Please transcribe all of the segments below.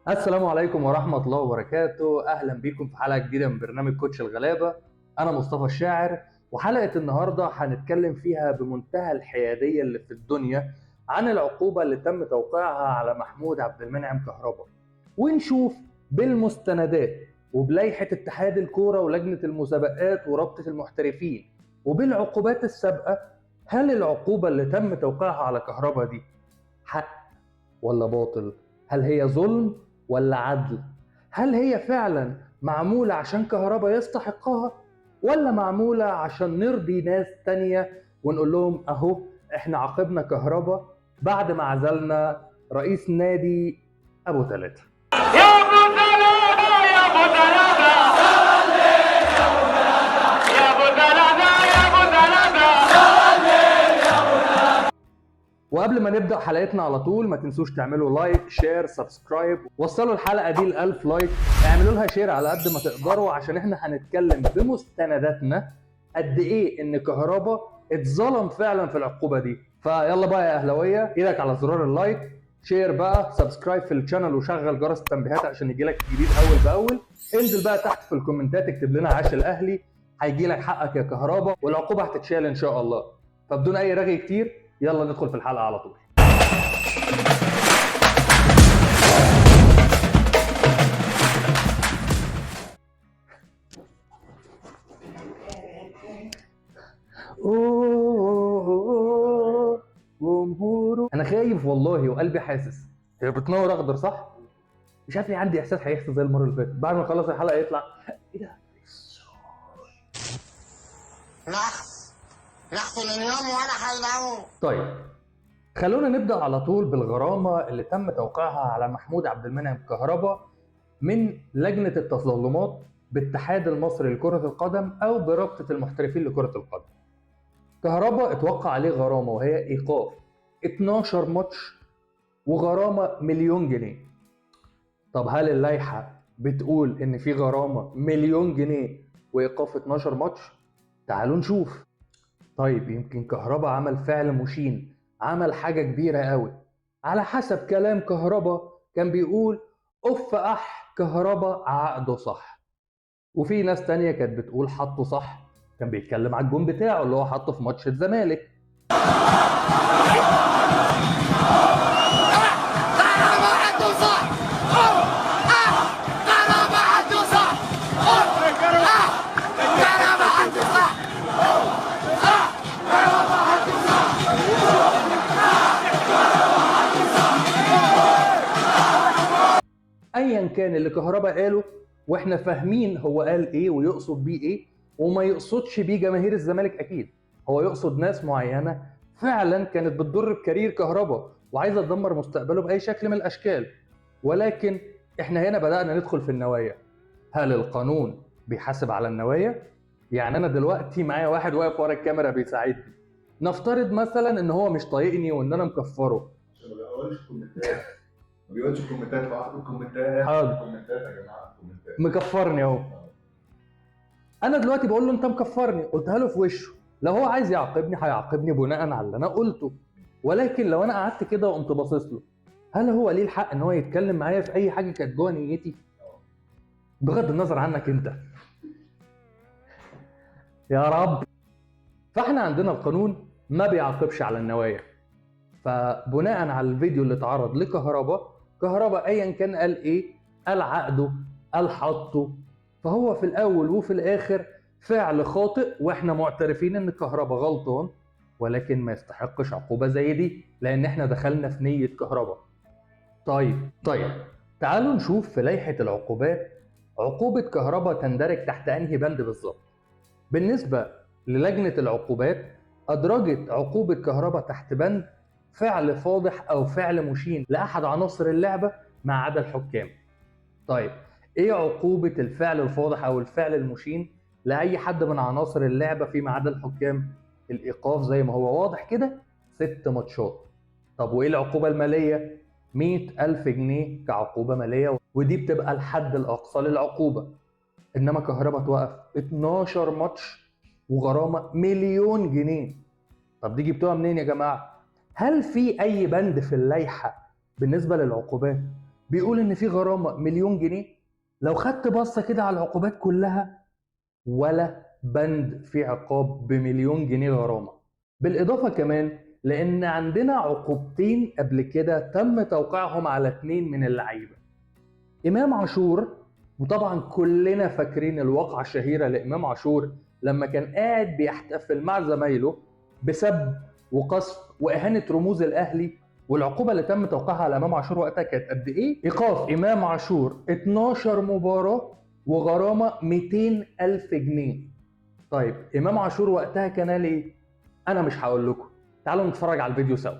السلام عليكم ورحمة الله وبركاته. أهلا بيكم في حلقة جديدة من برنامج كوتش الغلابة. أنا مصطفى الشاعر، وحلقة النهاردة هنتكلم فيها بمنتهى الحيادية اللي في الدنيا عن العقوبة اللي تم توقيعها على محمود عبد المنعم كهربا، ونشوف بالمستندات وبلائحة اتحاد الكورة ولجنة المسابقات ورابطة المحترفين وبالعقوبات السابقة، هل العقوبة اللي تم توقيعها على كهربا دي حق ولا باطل؟ هل هي ظلم ولا عدل؟ هل هي فعلا معمولة عشان كهربا يستحقها، ولا معمولة عشان نرضي ناس تانية ونقول لهم اهو احنا عاقبنا كهربا بعد ما عزلنا رئيس نادي ابو تلاتة؟ يا ابو ثلاثة يا ابو ثلاثة يا ابو ثلاثة يا ابو ثلاثة. وقبل ما نبدأ حلقتنا على طول، ما تنسوش تعملوا لايك شير سبسكرايب، وصلوا الحلقة دي ل1000 لايك، اعملوا لها شير على قد ما تقدروا، عشان احنا هنتكلم بمستنداتنا قد ايه ان كهربا اتظلم فعلا في العقوبة دي. فيلا بقى يا اهلاوية، ايدك على زرار اللايك، شير بقى، سبسكرايب في الشانل وشغل جرس التنبيهات عشان يجيلك جديد اول باول. انزل بقى تحت في الكومنتات اكتب لنا عاش الاهلي، هيجيلك حقك يا كهربا والعقوبة هتتشال ان شاء الله. فبدون اي رغي كتير، يلا ندخل في الحلقة على طول. أوه جمهوره، انا خايف والله وقلبي حاسس. هي بتنور اخضر صح؟ مش عارف ليه عندي احساس هيحصل زي المره اللي فاتت، بعد ما نخلص الحلقه يطلع ايه ده؟ نحس اليوم وانا حينام. طيب خلونا نبدا على طول بالغرامه اللي تم توقيعها على محمود عبد المنعم كهربا من لجنه التظلمات باتحاد المصري لكره القدم او برابطه المحترفين لكره القدم. كهربا اتوقع عليه غرامه وهي ايقاف 12 ماتش وغرامه مليون جنيه. طب هل اللائحه بتقول ان في غرامه مليون جنيه وايقاف 12 ماتش؟ تعالوا نشوف. طيب يمكن كهربا عمل فعل مشين، عمل حاجه كبيره قوي. على حسب كلام كهربا كان بيقول اف كهربا عقده صح، وفي ناس تانية كانت بتقول حطه صح، كان بيتكلم على الجون بتاعه اللي هو حطه في ماتش الزمالك. ايا كان اللي كهربا قاله واحنا فاهمين هو قال ايه ويقصد بيه ايه، وما يقصدش بيه جماهير الزمالك اكيد، هو يقصد ناس معينه فعلا كانت بتضر بكارير كهربا وعايزه تدمر مستقبله باي شكل من الاشكال. ولكن احنا هنا بدانا ندخل في النوايا. هل القانون بيحاسب على النوايا؟ يعني انا دلوقتي معايا واحد واقف ورا الكاميرا بيساعدني، نفترض مثلا ان هو مش طايقني وان انا مكفره. عشان ما بيقولش كومنتات، ما بيقولش كومنتات لوحده. الكومنتات حاضر. الكومنتات يا جماعه، الكومنتات مكفرني اهو. انا دلوقتي بقول له انت مكفرني، قلتها له في وشه. لو هو عايز يعاقبني هيعاقبني بناء على اللي انا قلته، ولكن لو انا قعدت كده وقمت باصص له، هل هو ليه الحق ان هو يتكلم معايا في اي حاجه كانت جوه نيتي؟ بغض النظر عنك انت يا رب. فاحنا عندنا القانون ما بيعاقبش على النوايا. فبناء على الفيديو اللي اتعرض كهربا ايا كان قال ايه، قال عقده، قال حطه، فهو في الاول وفي الاخر فعل خاطئ، واحنا معترفين ان كهربا غلطان، ولكن ما يستحقش عقوبه زي دي لان احنا دخلنا في نيه كهربا. طيب تعالوا نشوف في لائحه العقوبات عقوبه كهربا تندرج تحت انهي بند بالظبط. بالنسبه للجنه العقوبات ادرجت عقوبه كهربا تحت بند فعل فاضح او فعل مشين لاحد عناصر اللعبه ما عدا الحكام. طيب ايه عقوبه الفعل الفاضح او الفعل المشين لاي حد من عناصر اللعبه فيما عدا الحكام؟ الايقاف زي ما هو واضح كده 6 ماتشات. طب وايه العقوبه الماليه؟ 100,000 جنيه كعقوبه ماليه، ودي بتبقى الحد الاقصى للعقوبه. انما كهربا توقف 12 ماتش وغرامه مليون جنيه. طب دي جبتوها منين يا جماعه؟ هل في اي بند في اللائحه بالنسبه للعقوبات بيقول ان في غرامه مليون جنيه. لو خدت بصه كده على العقوبات كلها، ولا بند في عقاب بمليون جنيه غرامه. بالاضافه كمان لان عندنا عقوبتين قبل كده تم توقيعهم على 2 من اللعيبه. امام عاشور، وطبعا كلنا فاكرين الواقعه الشهيره لامام عاشور لما كان قاعد بيحتفل مع زمايله بسب وقصف واهانه رموز الاهلي، والعقوبه اللي تم توقيعها على امام عاشور وقتها كانت قد ايه؟ ايقاف امام عاشور 12 مباراه وغرامه 200,000 جنيه. طيب امام عاشور وقتها كان قال ايه؟ انا مش هقول لكم، تعالوا نتفرج على الفيديو سوا.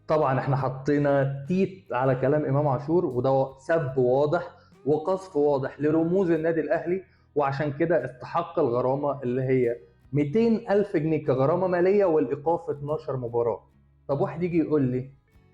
طبعا احنا حطينا تيت على كلام امام عاشور، وده سب واضح وقصف واضح لرموز النادي الاهلي، وعشان كده استحق الغرامه اللي هي 200,000 جنيه كغرامه ماليه والايقاف 12 مباراه. طب واحد يجي يقول لي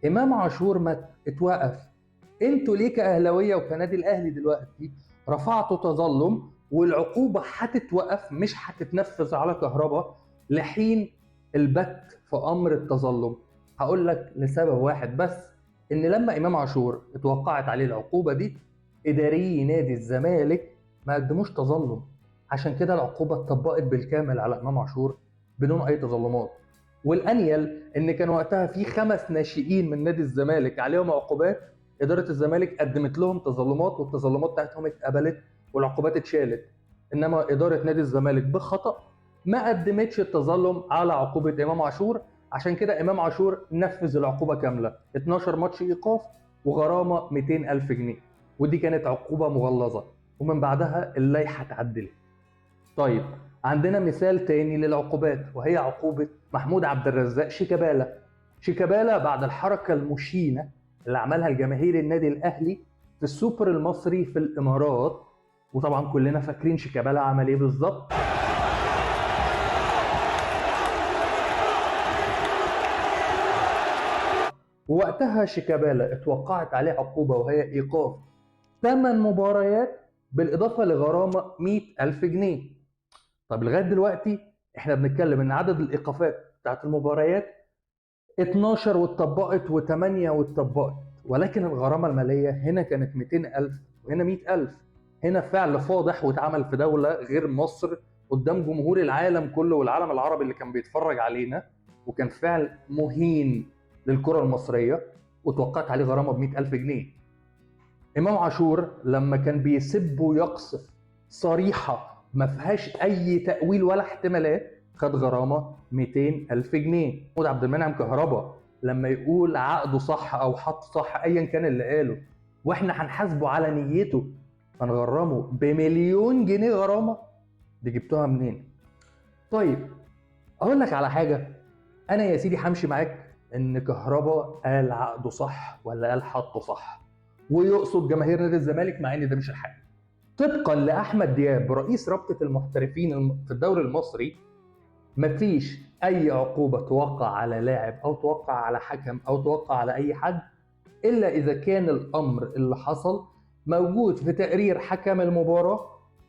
امام عاشور ما اتوقف، انتوا ليه كاهلاويه وكنادي الاهلي دلوقتي رفعتوا تظلم والعقوبه هتتوقف مش هتتنفذ على كهربا لحين البت في امر التظلم؟ هقول لك لسبب واحد بس، ان لما امام عاشور اتوقعت عليه العقوبه دي اداري نادي الزمالك ما قدموش تظلم، عشان كده العقوبه اتطبقت بالكامل على امام عاشور بدون اي تظلمات. والانيل ان كان وقتها في 5 ناشئين من نادي الزمالك عليهم عقوبات، اداره الزمالك قدمت لهم تظلمات والتظلمات بتاعتهم اتقبلت والعقوبات اتشالت، انما اداره نادي الزمالك بخطأ ما قدمتش التظلم على عقوبه امام عاشور، عشان كده امام عاشور نفذ العقوبه كامله، 12 ماتش ايقاف وغرامه 200,000 جنيه، ودي كانت عقوبه مغلظه، ومن بعدها اللائحه اتعدلت. طيب عندنا مثال تاني للعقوبات، وهي عقوبه محمود عبد الرزاق شيكابالا. شيكابالا بعد الحركه المشينه اللي عملها الجماهير النادي الاهلي في السوبر المصري في الامارات، وطبعا كلنا فاكرين شيكابالا عمل ايه بالظبط. ووقتها شيكابالا اتوقعت عليه عقوبة وهي إيقاف 8 مباريات بالإضافة لغرامة 100,000 جنيه. طب لغاية دلوقتي احنا بنتكلم ان عدد الإيقافات بتاعت المباريات 12 واتطبقت و8 واتطبقت، ولكن الغرامة المالية هنا كانت 200,000 وهنا 100,000. هنا فعل فاضح واتعمل في دولة غير مصر قدام جمهور العالم كله والعالم العربي اللي كان بيتفرج علينا، وكان فعل مهين للكرة المصرية، وتوقعت عليه غرامة ب100,000 جنيه. إمام عاشور لما كان بيسب ويقصف صريحة ما فيهاش أي تأويل ولا احتمالات خد غرامة 200,000 جنيه. محمود عبد المنعم كهربا لما يقول عقده صح أو حط صح أيا كان اللي قاله وإحنا هنحاسبه على نيته هنغرمه ب1,000,000 جنيه غرامة، دي جبتوها منين؟ طيب أقول لك على حاجة، أنا يا سيدي همشي معاك ان كهربا قال عقده صح ولا قال حطه صح ويقصد جماهير نادي الزمالك، مع ان ده مش الحقيقه. طبقا لاحمد دياب رئيس رابطه المحترفين في الدوري المصري، مفيش اي عقوبه توقع على لاعب او توقع على حكم او توقع على اي حد الا اذا كان الامر اللي حصل موجود في تقرير حكم المباراه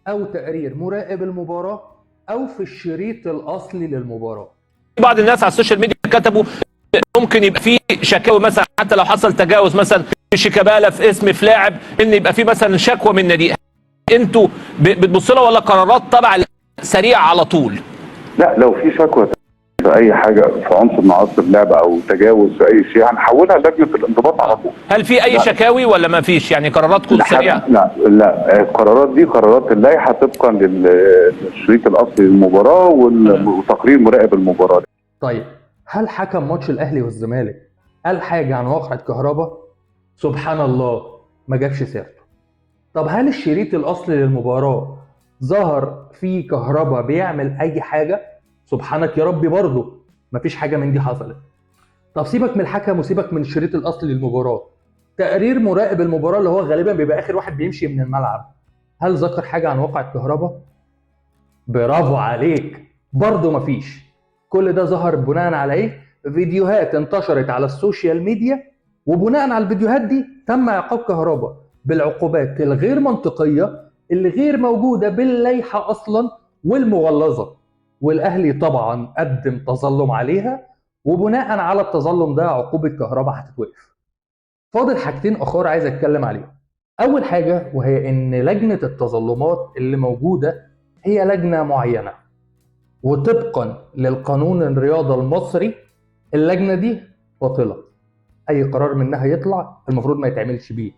او تقرير مراقب المباراه او في الشريط الاصلي للمباراه. بعض الناس على السوشيال ميديا كتبوا ممكن يبقى في شكاوي مثلا حتى لو حصل تجاوز مثلا في شيكابالا في اسم في لاعب، ان يبقى في مثلا شكوى من نادي. انتوا بتبصوا لها ولا قرارات طبعا سريعه على طول؟ لا، لو في شكوى في اي حاجه في عنصر من عناصر اللعبه او تجاوز في اي شيء هنحولها لجنه الانضباط على طول. هل في اي شكاوي ولا ما فيش؟ يعني قراراتكم سريعه؟ لا القرارات دي قرارات اللائحه طبقا للشريط الاصلي للمباراه وتقرير مراقب المباراه. طيب هل حكم ماتش الاهلي والزمالك قال حاجه عن واقعة كهربا؟ سبحان الله ما جابش سيرته. طب هل الشريط الاصلي للمباراه ظهر فيه كهربا بيعمل اي حاجه؟ سبحانك يا ربي برضه مفيش حاجه من دي حصلت. طب سيبك من الحكم وسيبك من الشريط الاصلي للمباراه، تقرير مراقب المباراه اللي هو غالبا بيبقى اخر واحد بيمشي من الملعب، هل ذكر حاجه عن واقعة كهربا؟ برافو عليك، برضه مفيش. كل ده ظهر بناء على ايه؟ فيديوهات انتشرت على السوشيال ميديا، وبناء على الفيديوهات دي تم عقاب كهربا بالعقوبات الغير منطقية اللي غير موجودة باللائحة أصلا والمغلظة، والأهلي طبعا قدم تظلم عليها، وبناء على التظلم ده عقوبة كهربا هتتوقف. فاضل حاجتين أخرى عايز أتكلم عليهم. أول حاجة وهي إن لجنة التظلمات اللي موجودة هي لجنة معينة، وطبقا للقانون الرياضة المصري اللجنة دي باطلة، أي قرار منها يطلع المفروض ما يتعملش بيه.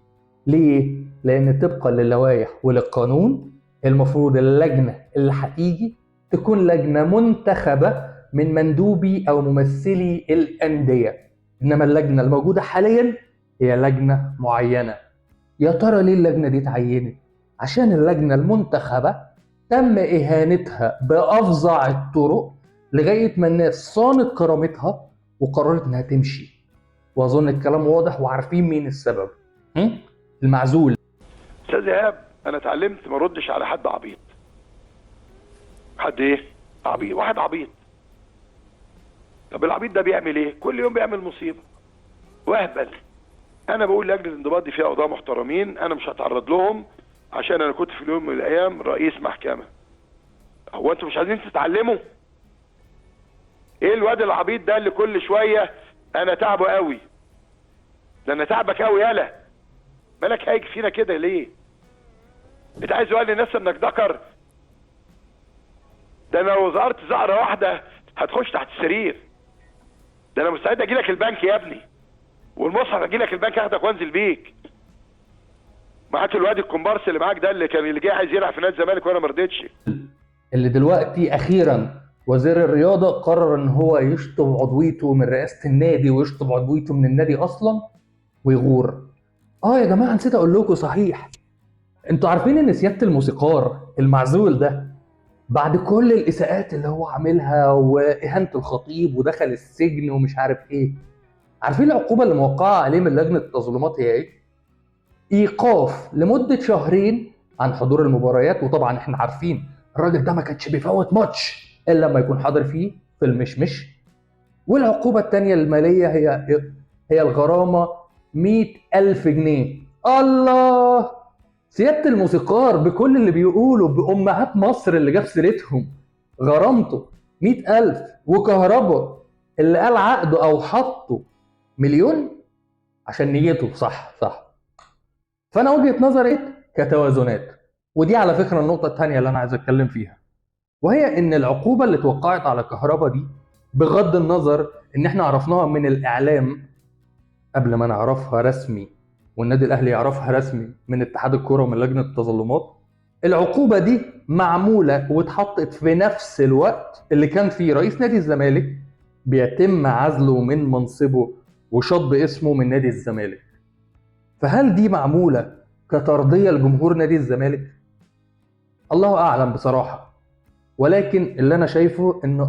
ليه؟ لأن طبقا للوائح وللقانون المفروض اللجنة اللي هتيجي تكون لجنة منتخبة من مندوبي أو ممثلي الأندية، إنما اللجنة الموجودة حاليا هي لجنة معينة. يا ترى ليه اللجنة دي اتعينت؟ عشان اللجنة المنتخبة تم إهانتها بأفظع الطرق لغاية ما الناس صانت كرامتها وقررت إنها تمشي، وأظن الكلام واضح وعارفين مين السبب. المعزول. استاذ ايهاب، انا اتعلمت ما ردش على حد عبيط. حد ايه؟ عبيط، واحد عبيط. طب العبيط ده بيعمل ايه؟ كل يوم بيعمل مصيبه واهبل. انا بقول لجنه الانضباط دي فيها قضاه محترمين، انا مش هتعرض لهم عشان انا كنت في اليوم من الايام رئيس محكمه. هو انتوا مش عايزين تتعلموا؟ ايه الواد العبيط ده اللي كل شويه انا تعبه قوي؟ ده انا تعبك قوي يالا. مالك هايج فينا كده ليه؟ انت عايز تقول للناس انك ذكر؟ ده انا لو ظهرت زهره واحده هتخش تحت السرير. ده انا مستعد اجي لك البنك يا ابني، والمصحف اجي لك البنك اخدك وانزل بيك. معاك الواد الكومبارس اللي معاك ده اللي جاي عايز يلعب في نادي الزمالك وانا ما رضيتش. اللي دلوقتي اخيرا وزير الرياضه قرر ان هو يشطب عضويته من رئاسه النادي ويشطب عضويته من النادي اصلا ويغور. يا جماعه نسيت اقول لكم صحيح، انتوا عارفين ان سياده الموسيقار المعزول ده بعد كل الاساءات اللي هو عاملها واهانه الخطيب ودخل السجن ومش عارف ايه، عارفين العقوبه اللي موقعه عليه من لجنه التظلمات هي ايه؟ ايقاف لمده 2 شهر عن حضور المباريات. وطبعا احنا عارفين الراجل ده ما كانش بيفوت ماتش الا لما يكون حاضر فيه في المشمش. والعقوبه الثانيه الماليه هي الغرامه 100,000 جنيه. الله، سيادة الموسيقار بكل اللي بيقولوا بأمهات مصر اللي جاب سيرتهم غرامته 100,000، وكهربا اللي قال عقده أو حطه 1,000,000 عشان نيته صح. فأنا وجهة نظري كتوازنات، ودي على فكرة النقطة الثانية اللي أنا عايز أتكلم فيها، وهي إن العقوبة اللي توقعت على كهربا دي بغض النظر إن إحنا عرفناها من الإعلام قبل ما نعرفها رسمي والنادي الاهلي يعرفها رسمي من اتحاد الكوره ومن لجنه التظلمات، العقوبه دي معموله واتحطت في نفس الوقت اللي كان فيه رئيس نادي الزمالك بيتم عزله من منصبه وشطب اسمه من نادي الزمالك. فهل دي معموله كترضيه لجمهور نادي الزمالك؟ الله اعلم بصراحه، ولكن اللي انا شايفه ان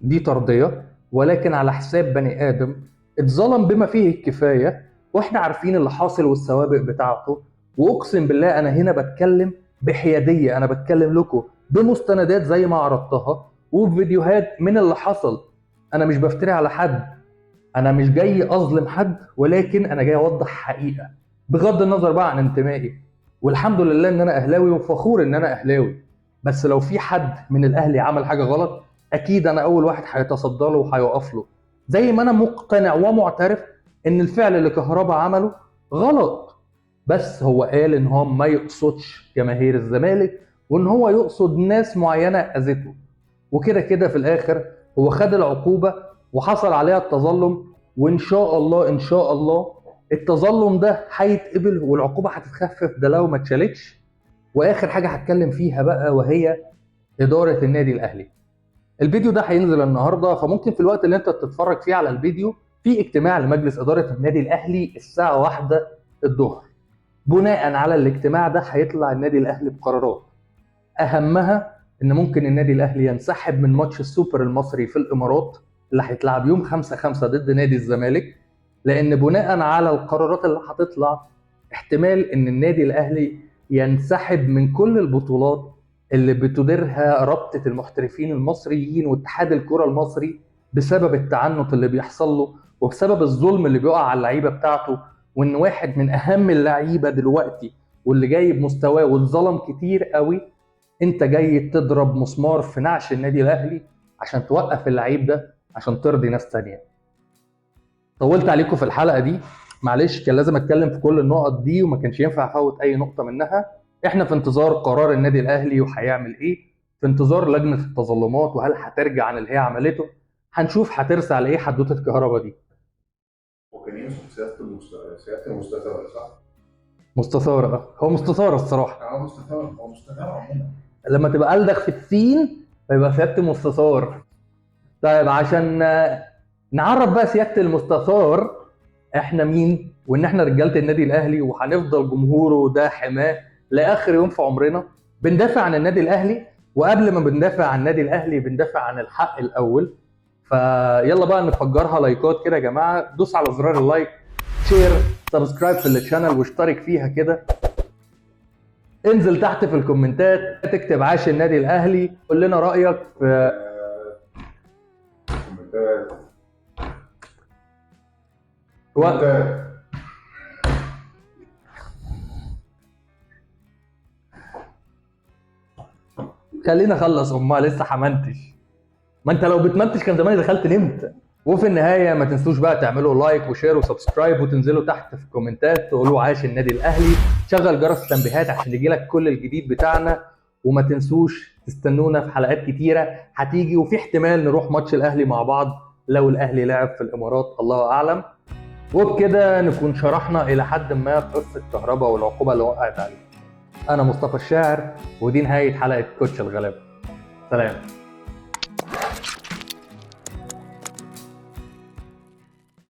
دي ترضيه، ولكن على حساب بني ادم اتظلم بما فيه الكفايه، واحنا عارفين اللي حاصل والسوابق بتاعته. واقسم بالله انا هنا بتكلم بحياديه، انا بتكلم لكم بمستندات زي ما عرضتها وبفيديوهات من اللي حصل. انا مش بفتري على حد، انا مش جاي اظلم حد، ولكن انا جاي اوضح حقيقه بغض النظر بقى عن انتمائي. والحمد لله ان انا اهلاوي وفخور ان انا اهلاوي، بس لو في حد من الاهلي عمل حاجه غلط اكيد انا اول واحد هيتصدى له وهيقف له، زي ما انا مقتنع ومعترف ان الفعل اللي كهربا عمله غلط، بس هو قال ان هو ما يقصدش جماهير الزمالك وان هو يقصد ناس معينه اذته، وكده كده في الاخر هو خد العقوبه وحصل عليها التظلم، وان شاء الله التظلم ده هيتقبل والعقوبه هتتخفف ده لو ما اتشالتش. واخر حاجه هتكلم فيها بقى وهي اداره النادي الاهلي. الفيديو ده هينزل النهارده، فممكن في الوقت اللي انت تتفرج فيه على الفيديو في اجتماع لمجلس اداره النادي الاهلي الساعه 1 الظهر. بناء على الاجتماع ده هيطلع النادي الاهلي بقرارات، اهمها ان ممكن النادي الاهلي ينسحب من ماتش السوبر المصري في الامارات اللي هيتلعب يوم 5/5 ضد نادي الزمالك، لان بناء على القرارات اللي هتطلع احتمال ان النادي الاهلي ينسحب من كل البطولات اللي بتديرها رابطه المحترفين المصريين واتحاد الكره المصري بسبب التعنت اللي بيحصل له وبسبب الظلم اللي بيقع على اللعيبه بتاعته، وان واحد من اهم اللعيبه دلوقتي واللي جايب مستواه واتظلم كتير قوي، انت جاي تضرب مسمار في نعش النادي الاهلي عشان توقف اللعيب ده عشان ترضي ناس تانية. طولت عليكم في الحلقه دي، معلش كان لازم اتكلم في كل النقط دي وما كانش ينفع افوت اي نقطه منها. احنا في انتظار قرار النادي الاهلي وهيعمل ايه، في انتظار لجنه التظلمات وهل هترجع عن اللي هي عملته، هنشوف هترسى على ايه حدوته كهربا دي. وكان يمسك سياده المستثار صح؟ مستثار، هو مستثار الصراحه. هو مستثار عموما. لما تبقى ألدغ في السين فيبقى سياده المستثار. طيب عشان نعرف بقى سياده المستثار احنا مين، وان احنا رجاله النادي الاهلي وهنفضل جمهوره ده حماه لاخر يوم في عمرنا، بندافع عن النادي الاهلي. وقبل ما بندافع عن النادي الاهلي بندافع عن الحق الاول. فيلا بقى نفجرها لايكات كده يا جماعه، دوس على زرار اللايك، شير، سبسكرايب في الشانل واشترك فيها كده. انزل تحت في الكومنتات تكتب عاش النادي الاهلي، قول لنا رايك في خلينا اخلص لسه حمنتش. ما انت لو بتمنتش كان زماني دخلت نمت. وفي النهايه ما تنسوش بقى تعملوا لايك وشير وسبسكرايب وتنزلوا تحت في الكومنتات تقولوا عاش النادي الاهلي، شغل جرس التنبيهات عشان يجيلك كل الجديد بتاعنا، وما تنسوش تستنونا في حلقات كتيره هتيجي، وفي احتمال نروح ماتش الاهلي مع بعض لو الاهلي لعب في الامارات، الله اعلم. وبكده نكون شرحنا الى حد ما قصه كهربا والعقوبه اللي وقعت عليه. انا مصطفى الشاعر ودي نهايه حلقه كوتش الغلابه. سلام.